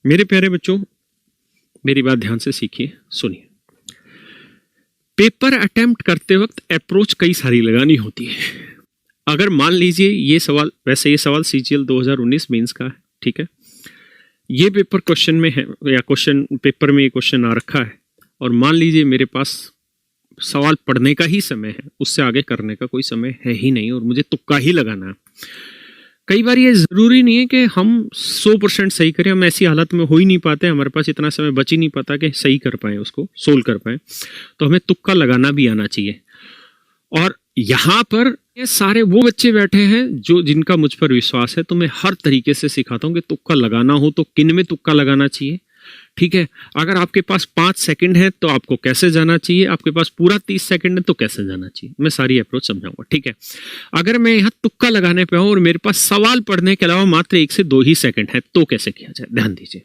मेरे प्यारे बच्चों, मेरी बात ध्यान से सीखिए, सुनिए। पेपर अटेम्प्ट करते वक्त अप्रोच कई सारी लगानी होती है। अगर मान लीजिए ये सवाल, वैसे ये सवाल सीजीएल 2019 मेंस का है, ठीक है। ये पेपर क्वेश्चन में है या क्वेश्चन पेपर में ये क्वेश्चन आ रखा है, और मान लीजिए मेरे पास सवाल पढ़ने का ही समय है, उससे आगे करने का कोई समय है ही नहीं और मुझे तुक्का ही लगाना है। कई बार ये जरूरी नहीं है कि हम 100% सही करें, हम ऐसी हालत में हो ही नहीं पाते, हमारे पास इतना समय बच ही नहीं पाता कि सही कर पाए, उसको सोल्व कर पाए, तो हमें तुक्का लगाना भी आना चाहिए। और यहाँ पर ये सारे वो बच्चे बैठे हैं जो जिनका मुझ पर विश्वास है, तो मैं हर तरीके से सिखाता हूँ कि तुक्का लगाना हो तो किन में तुक्का लगाना चाहिए, ठीक है। अगर आपके पास 5 सेकंड है तो आपको कैसे जाना चाहिए, आपके पास पूरा 30 सेकंड है तो कैसे जाना चाहिए, मैं सारी अप्रोच समझाऊंगा, ठीक है। अगर मैं यहाँ तुक्का लगाने पे हूँ और मेरे पास सवाल पढ़ने के अलावा मात्र 1 से 2 ही सेकंड है, तो कैसे किया जाए, ध्यान दीजिए।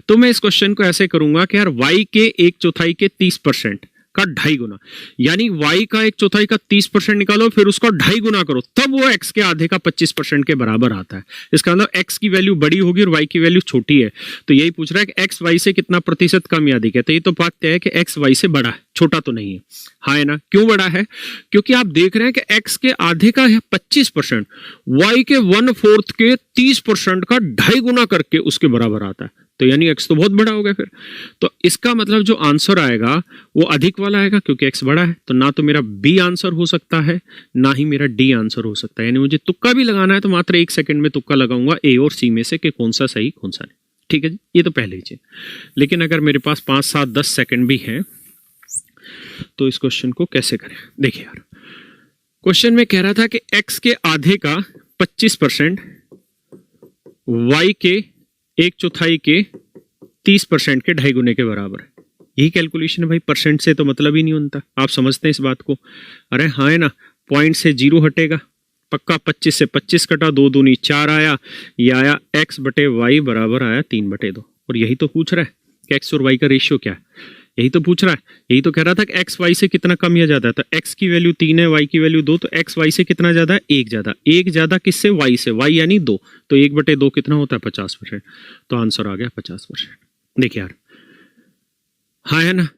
तो मैं इस क्वेश्चन को ऐसे करूंगा कि यार y के 1/4 के 30% का 2.5 गुना, यानी y का 1/4 का 30% निकालो, फिर उसका 2.5 गुना करो, तब वो x के आधे का 25% के बराबर आता है। इसका मतलब x की वैल्यू बड़ी होगी और y की वैल्यू छोटी है, तो यही पूछ रहा है कि x y से कितना प्रतिशत कम या अधिक है। तो ये तो बात तय है कि x y से बड़ा है, छोटा तो नहीं है, हाँ है ना। क्यों बड़ा है? क्योंकि आप देख रहे हैं कि x के आधे का है 25%, y के 1/4 के 30% का 2.5 गुना करके उसके बराबर आता है, तो यानी x तो बहुत बड़ा हो गया फिर। तो इसका मतलब जो आंसर आएगा वो अधिक वाला आएगा, क्योंकि x बड़ा है। तो ना तो मेरा B आंसर हो सकता है, ना ही मेरा D आंसर हो सकता है। यानी मुझे तुक्का भी लगाना है तो मात्र 1 सेकंड में तुक्का लगाऊंगा A और C में से कि कौन सा सही कौन सा नहीं, ठीक है जी। ये तो पहले ही चीज। लेकिन अगर मेरे पास 5, 7, 10 सेकंड भी है तो इस क्वेश्चन को कैसे करें। देखिए यार, क्वेश्चन में कह रहा था कि x के आधे का 25% y के 1/4 के 30% के 2.5 गुने के बराबर है। यही कैलकुलेशन है भाई, परसेंट से तो मतलब ही नहीं होता। आप समझते हैं इस बात को? अरे हाँ है ना, पॉइंट से 0 हटेगा पक्का, 25 से 25 कटा, 2 दूनी 4 आया, ये आया x बटे y बराबर आया 3/2। और यही तो पूछ रहा है कि x और y का रेशियो क्या है, यही तो पूछ रहा है। यही तो कह रहा था कि x y से कितना कम या ज्यादा है, तो x की वैल्यू 3 है, y की वैल्यू 2, तो x y से कितना ज्यादा है, 1 ज्यादा। 1 ज्यादा किससे? y से, y यानी 2, तो 1/2 कितना होता है? 50%। तो आंसर आ गया 50%। देखिए यार, हाँ है ना।